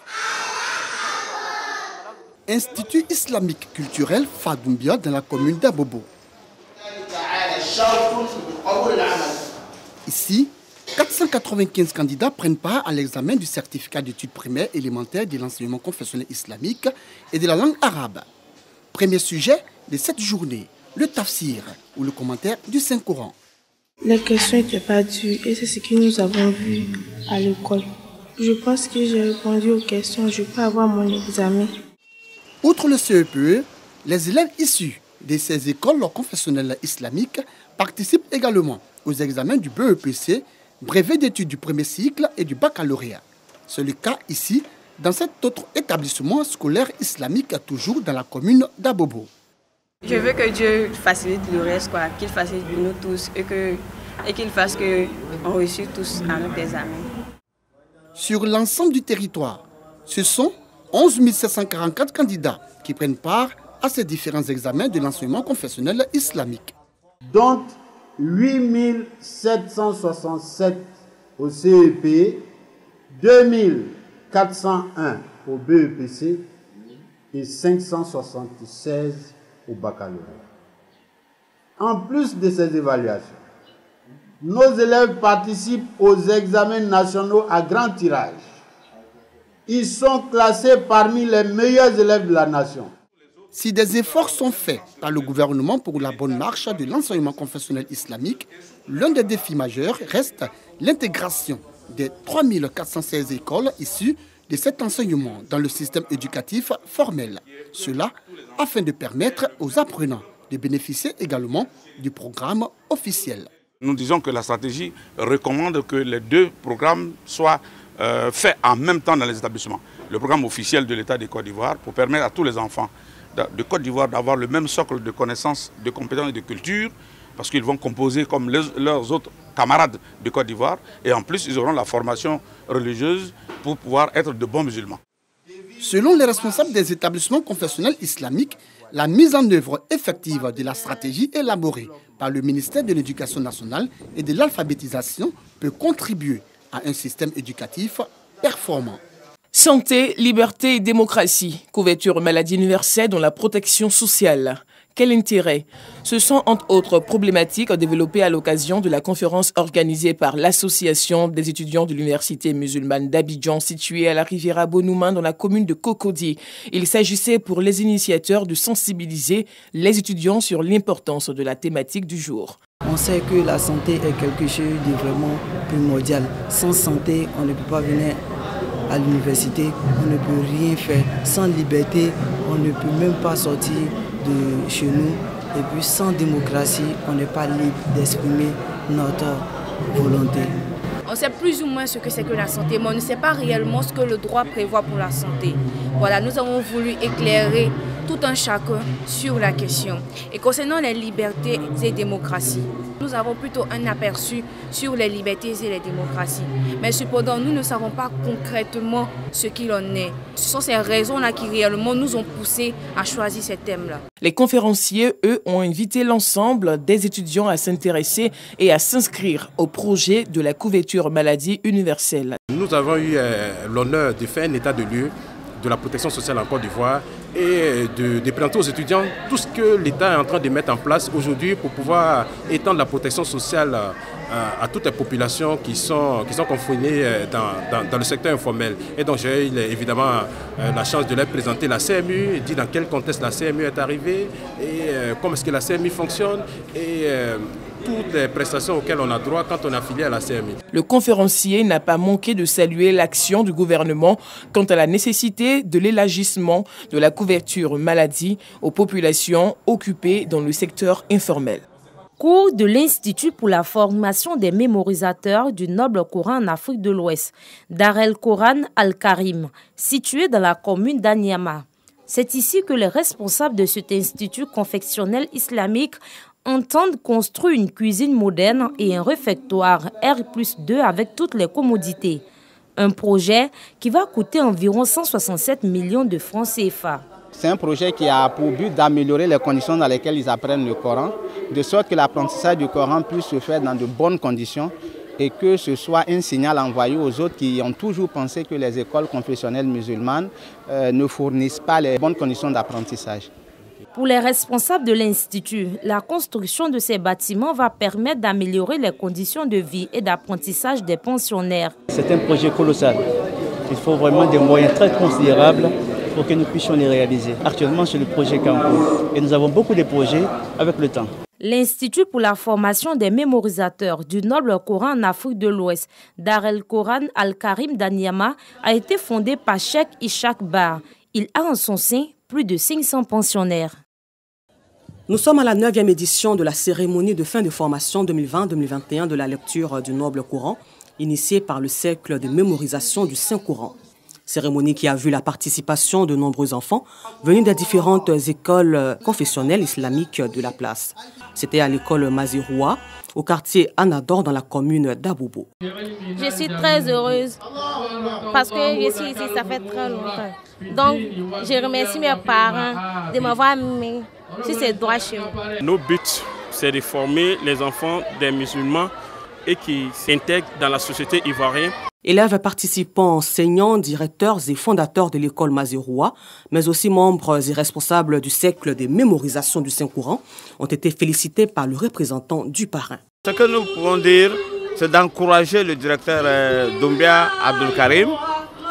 Institut islamique culturel Fadoumbia dans la commune d'Abobo. Ici, 495 candidats prennent part à l'examen du certificat d'études primaires élémentaires de l'enseignement confessionnel islamique et de la langue arabe. Premier sujet de cette journée, le tafsir, ou le commentaire du Saint-Coran. Les questions n'étaient pas dures et c'est ce que nous avons vu à l'école. Je pense que j'ai répondu aux questions, je peux avoir mon examen. Outre le CEPE, les élèves issus de ces écoles confessionnelles islamiques participent également aux examens du BEPC, brevet d'études du premier cycle et du baccalauréat. C'est le cas ici, dans cet autre établissement scolaire islamique, toujours dans la commune d'Abobo. Je veux que Dieu facilite le reste, qu'il facilite pour nous tous et qu'il fasse qu'on réussisse tous à notre examen. Sur l'ensemble du territoire, ce sont 11 744 candidats qui prennent part à ces différents examens de l'enseignement confessionnel islamique. Dont 8 767 au CEP, 2 401 au BEPC et 576 au baccalauréat. En plus de ces évaluations, nos élèves participent aux examens nationaux à grand tirage. Ils sont classés parmi les meilleurs élèves de la nation. Si des efforts sont faits par le gouvernement pour la bonne marche de l'enseignement confessionnel islamique, l'un des défis majeurs reste l'intégration des 3416 écoles issues de cet enseignement dans le système éducatif formel. Cela afin de permettre aux apprenants de bénéficier également du programme officiel. Nous disons que la stratégie recommande que les deux programmes soient faits en même temps dans les établissements. Le programme officiel de l'État de Côte d'Ivoire pour permettre à tous les enfants de Côte d'Ivoire d'avoir le même socle de connaissances, de compétences et de culture, parce qu'ils vont composer comme leurs autres camarades de Côte d'Ivoire, et en plus ils auront la formation religieuse pour pouvoir être de bons musulmans. Selon les responsables des établissements confessionnels islamiques, la mise en œuvre effective de la stratégie élaborée par le ministère de l'Éducation nationale et de l'alphabétisation peut contribuer à un système éducatif performant. Santé, liberté et démocratie, couverture maladie universelle dans la protection sociale. Quel intérêt? Ce sont entre autres problématiques développées à l'occasion de la conférence organisée par l'Association des étudiants de l'Université musulmane d'Abidjan située à la Riviera Bonouman dans la commune de Cocody. Il s'agissait pour les initiateurs de sensibiliser les étudiants sur l'importance de la thématique du jour. On sait que la santé est quelque chose de vraiment primordial. Sans santé, on ne peut pas venir à l'université, on ne peut rien faire. Sans liberté, on ne peut même pas sortir de chez nous. Et puis sans démocratie, on n'est pas libre d'exprimer notre volonté. On sait plus ou moins ce que c'est que la santé, mais on ne sait pas réellement ce que le droit prévoit pour la santé. Voilà, nous avons voulu éclairer tout un chacun sur la question. Et concernant les libertés et démocraties, nous avons plutôt un aperçu sur les libertés et les démocraties. Mais cependant, nous ne savons pas concrètement ce qu'il en est. Ce sont ces raisons-là qui réellement nous ont poussés à choisir ces thèmes-là. Les conférenciers, eux, ont invité l'ensemble des étudiants à s'intéresser et à s'inscrire au projet de la couverture maladie universelle. Nous avons eu l'honneur de faire un état de lieu de la protection sociale en Côte d'Ivoire et de présenter aux étudiants tout ce que l'État est en train de mettre en place aujourd'hui pour pouvoir étendre la protection sociale à toutes les populations qui sont confinées dans le secteur informel. Et donc j'ai eu évidemment la chance de leur présenter la CMU, dire dans quel contexte la CMU est arrivée et comment est-ce que la CMU fonctionne et toutes les prestations auxquelles on a droit quand on est affilié à la CMU. Le conférencier n'a pas manqué de saluer l'action du gouvernement quant à la nécessité de l'élargissement de la couverture maladie aux populations occupées dans le secteur informel. Cours de l'Institut pour la formation des mémorisateurs du Noble Coran en Afrique de l'Ouest, Dar el Coran Al-Karim, situé dans la commune d'Anyama. C'est ici que les responsables de cet institut confessionnel islamique entendent construire une cuisine moderne et un réfectoire R+2 avec toutes les commodités. Un projet qui va coûter environ 167 millions de francs CFA. C'est un projet qui a pour but d'améliorer les conditions dans lesquelles ils apprennent le Coran, de sorte que l'apprentissage du Coran puisse se faire dans de bonnes conditions et que ce soit un signal envoyé aux autres qui ont toujours pensé que les écoles confessionnelles musulmanes ne fournissent pas les bonnes conditions d'apprentissage. Pour les responsables de l'Institut, la construction de ces bâtiments va permettre d'améliorer les conditions de vie et d'apprentissage des pensionnaires. C'est un projet colossal. Il faut vraiment des moyens très considérables pour que nous puissions les réaliser. Actuellement, c'est le projet Campo et nous avons beaucoup de projets avec le temps. L'Institut pour la formation des mémorisateurs du Noble Coran en Afrique de l'Ouest, Dar el-Koran Al-Karim d'Aniama, a été fondé par Cheikh Ishaq Bar. Il a en son sein plus de 500 pensionnaires. Nous sommes à la 9e édition de la cérémonie de fin de formation 2020-2021 de la lecture du Noble Coran, initiée par le cercle de mémorisation du Saint-Coran. Cérémonie qui a vu la participation de nombreux enfants venus des différentes écoles confessionnelles islamiques de la place. C'était à l'école Maziroua, au quartier Anador, dans la commune d'Abobo. Je suis très heureuse parce que je suis ici, ça fait très longtemps. Donc, je remercie mes parents de m'avoir mis sur ces droits chez moi. Nos buts, c'est de former les enfants des musulmans et qui s'intègrent dans la société ivoirienne. Élèves participants, enseignants, directeurs et fondateurs de l'école Maziroua, mais aussi membres et responsables du cercle de mémorisation du Saint-Coran, ont été félicités par le représentant du parrain. Ce que nous pouvons dire, c'est d'encourager le directeur Doumbia Abdelkarim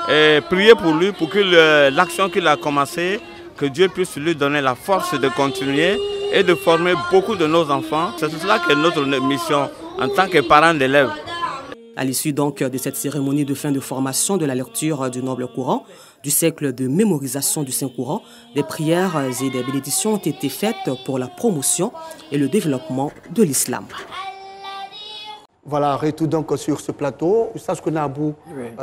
et prier pour lui, pour que l'action qu'il a commencée, que Dieu puisse lui donner la force de continuer et de former beaucoup de nos enfants. C'est cela que notre mission en tant que parents d'élèves. À l'issue donc de cette cérémonie de fin de formation de la lecture du Noble Coran, du cercle de mémorisation du Saint-Coran, des prières et des bénédictions ont été faites pour la promotion et le développement de l'islam. Voilà, retour donc sur ce plateau. Oustaz Konabou,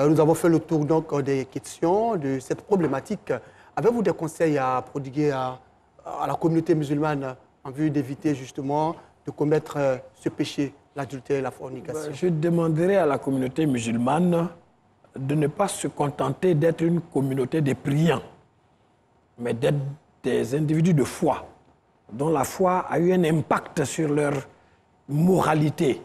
nous avons fait le tour donc des questions de cette problématique. Avez-vous des conseils à prodiguer à la communauté musulmane en vue d'éviter justement de commettre ce péché, l'adultère et la fornication? Je demanderai à la communauté musulmane de ne pas se contenter d'être une communauté de priants, mais d'être des individus de foi, dont la foi a eu un impact sur leur moralité,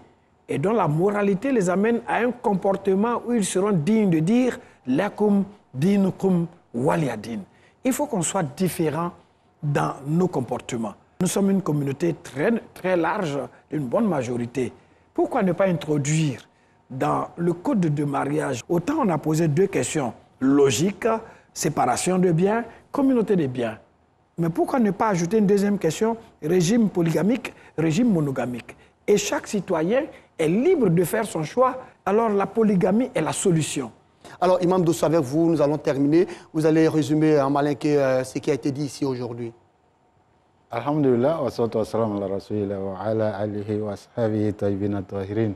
et dont la moralité les amène à un comportement où ils seront dignes de dire « lakum dinukum waliyadin ». Il faut qu'on soit différent dans nos comportements. Nous sommes une communauté très large, une bonne majorité. Pourquoi ne pas introduire dans le code de mariage, autant on a posé deux questions, logique, séparation de biens, communauté des biens. Mais pourquoi ne pas ajouter une deuxième question, régime polygamique, régime monogamique? Et chaque citoyen est libre de faire son choix, alors la polygamie est la solution. Alors, Imam Dosso, avec vous, nous allons terminer. Vous allez résumer en malinqué ce qui a été dit ici aujourd'hui. Alhamdulillah, wa salatu wa salam ala rasulillah wa ala alihi wa ashabihi tayyibina tahirin.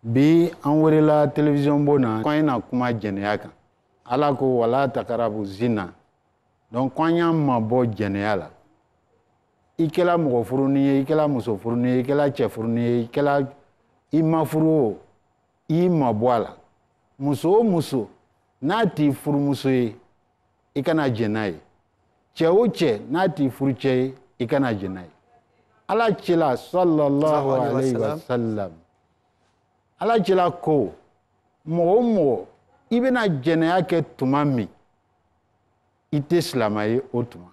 Bi an wurila télévision bona ko ina kuma jɛnɛya kan. Ala ko wala takarabu zina. Donc ko nya mabɔ jɛnɛya la. I kɛla mɔgɔ furuni ye, I kɛla muso furuni ye, I kɛla cɛ furuni ye, I kɛla I ma furu o, I mabɔ a la. Muso o muso n'a t'i furumuso ye, I kana jɛn n'a ye. Cɛ o cɛ n'a t'i furu cɛ ye, I kana jɛn n'a ye. Ala cila sallallahu alayhi wa sallam. Ala cila ko mɔgɔ o mɔgɔ I bɛna jɛnɛya kɛ tuma min, I tɛ silama ye o tuma.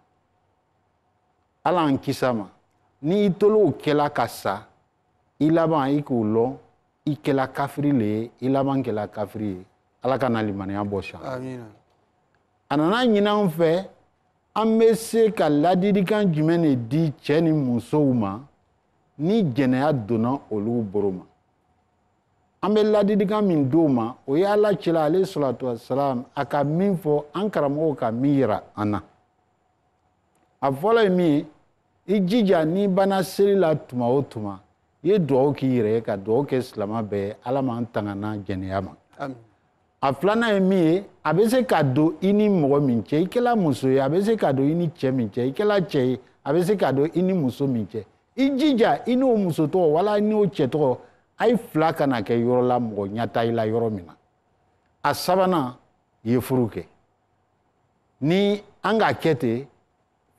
Ala an kisa ma, ni I tolo kɛla ka sa, I laban I k'o lɔn, I kɛla kafiri le ye, I laban kɛla kafiri ye. Ala ka na limaniya bɔ sa. Amina. A nana ɲini an fɛ, an bɛ se ka ladilikan jumɛn de di cɛ ni musow ma ni jɛnɛya donna olu boro ma. An bɛ ladilikan min d'o ma, o ye Ala cila ale salatu wasalam a ka min fɔ an karamɔgɔw ka min yira an na. A fɔlɔ ye min ye, I jija ni bana seli la tuma o tuma, I ye dugawu k'i yɛrɛ ye ka dugawu kɛ silama bɛɛ ye, Ala m'an tangana jɛnɛya ma. Amin. A filanan ye min ye, a bɛ se ka don I ni mɔgɔ min cɛ, I kɛla muso ye, a bɛ se ka don I ni cɛ min cɛ, I kɛla cɛ ye, a bɛ se ka don I ni muso min cɛ. I jija I n'o muso tɔgɔ wala I n'o cɛ tɔgɔ, a ye fila kana kɛ yɔrɔ la mɔgɔ ɲata I la yɔrɔ min na. A sabanan I ye furu kɛ. Ni an ka kɛ ten,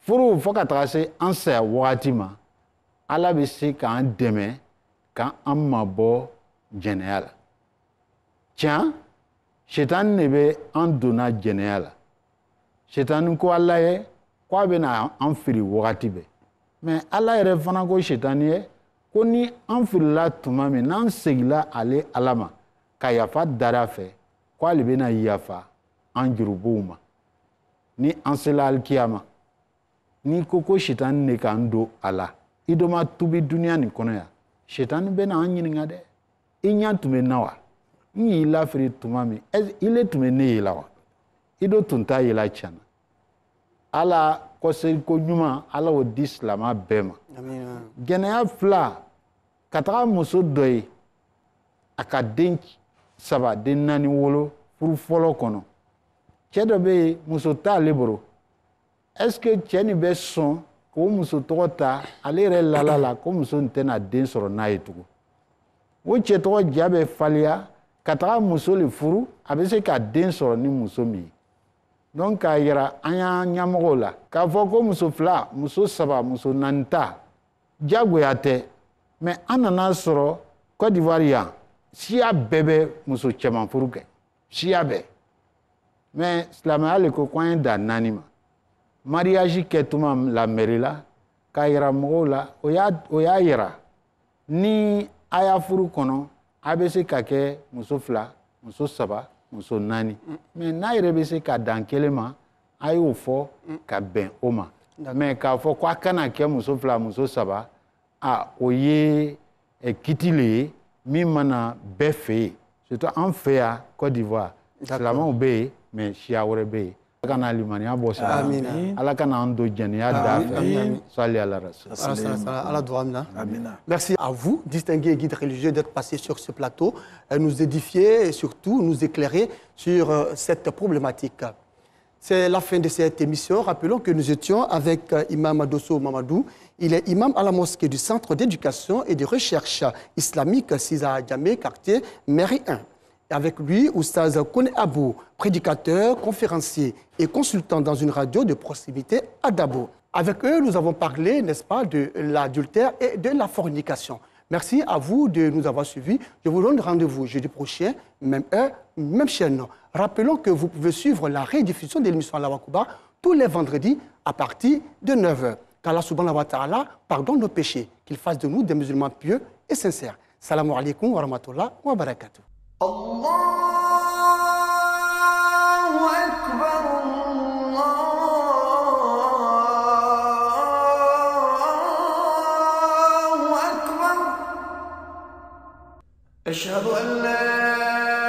furu fo ka taga se an saya wagati ma, Ala bɛ se k'an dɛmɛ k'an mabɔ jɛnɛya la. Tiɲɛ, Shetani de bɛ an donna jɛnɛya la. Shetani ko Ala ye k'a bɛna an firi wagati bɛɛ. Mais Ala yɛrɛ fana ko Shetani ye ko ni an firila tuma min n'an segila ale Ala ma ka yafa dara fɛ, k'ale bɛna yafa an jurubuw ma. Ni an sela alikiyama, ni ko Shetani de k'an don a la, idoma tubi dunia ni kono ya shetani bena anyini ngade inya tume nawa ni ila firi tumami ile tume ne ila wa ido tunta ila chana ala kose ko nyuma ala o dislama bema Amin. Gɛnɛya fila ka taga muso dɔ ye a ka den 3 den 4 wolo furu fɔlɔ kɔnɔ cɛ dɔ bɛ yen muso t'ale bolo est-ce que cɛ nin bɛ sɔn k'o muso tɔgɔ ta ale yɛrɛ lala la ko muso nin tɛna den sɔrɔ n'a ye tugun o cɛ tɔgɔ ja bɛ faliya ka taga muso le furu a bɛ se ka den sɔrɔ ni muso min ye donc k'a yira an y'an ɲɛmɔgɔw la k'a fɔ ko muso 2 muso 3 muso 4 ta jagoya tɛ mais an nana sɔrɔ Côte d'Ivoire yan siya bɛɛ bɛ muso cɛman furu kɛ siya bɛɛ mais silamɛya le ko k'an ye dan 4 ma mariage kɛtuma la mairie la k'a yira mɔgɔw la o y'a yira ni a y'a furu kɔnɔ a bɛ se ka kɛ muso 2 muso 3 muso 4 mais n'a yɛrɛ bɛ se ka dan 1 ma a y'o fɔ ka bɛn o ma mais k'a fɔ ko a kana kɛ muso 2 muso 3 o ye kiti le ye min mana bɛɛ fɛ yen surtout an fɛ yan Côte d'Ivoire silamɛw bɛ yen mais siya wɛrɛ bɛ yen ala kana limaniya bɔ sira ala kana an don jɛnɛya da fɛ sali ala rasul. Merci à vous, distingués guides religieux, d'être passés sur ce plateau, nous édifier et surtout nous éclairer sur cette problématique. C'est la fin de cette émission. Rappelons que nous étions avec Imam Dosso Mamadou. Il est imam à la mosquée du Centre d'éducation et de recherche islamique Sisa Djamé, quartier Mairie 1. Et avec lui, Oustaz Kone Abou, prédicateur, conférencier et consultant dans une radio de proximité à Dabo. Avec eux, nous avons parlé, n'est-ce pas, de l'adultère et de la fornication. Merci à vous de nous avoir suivis. Je vous donne rendez-vous jeudi prochain, même heure, même chaîne. Rappelons que vous pouvez suivre la rediffusion de l'émission Allah Wakuba tous les vendredis à partir de 9h. Qu'Allah subhanahu wa ta'ala pardonne nos péchés, qu'il fasse de nous des musulmans pieux et sincères. Salam alaikum wa rahmatullah wa barakatuh. أشهد أن لا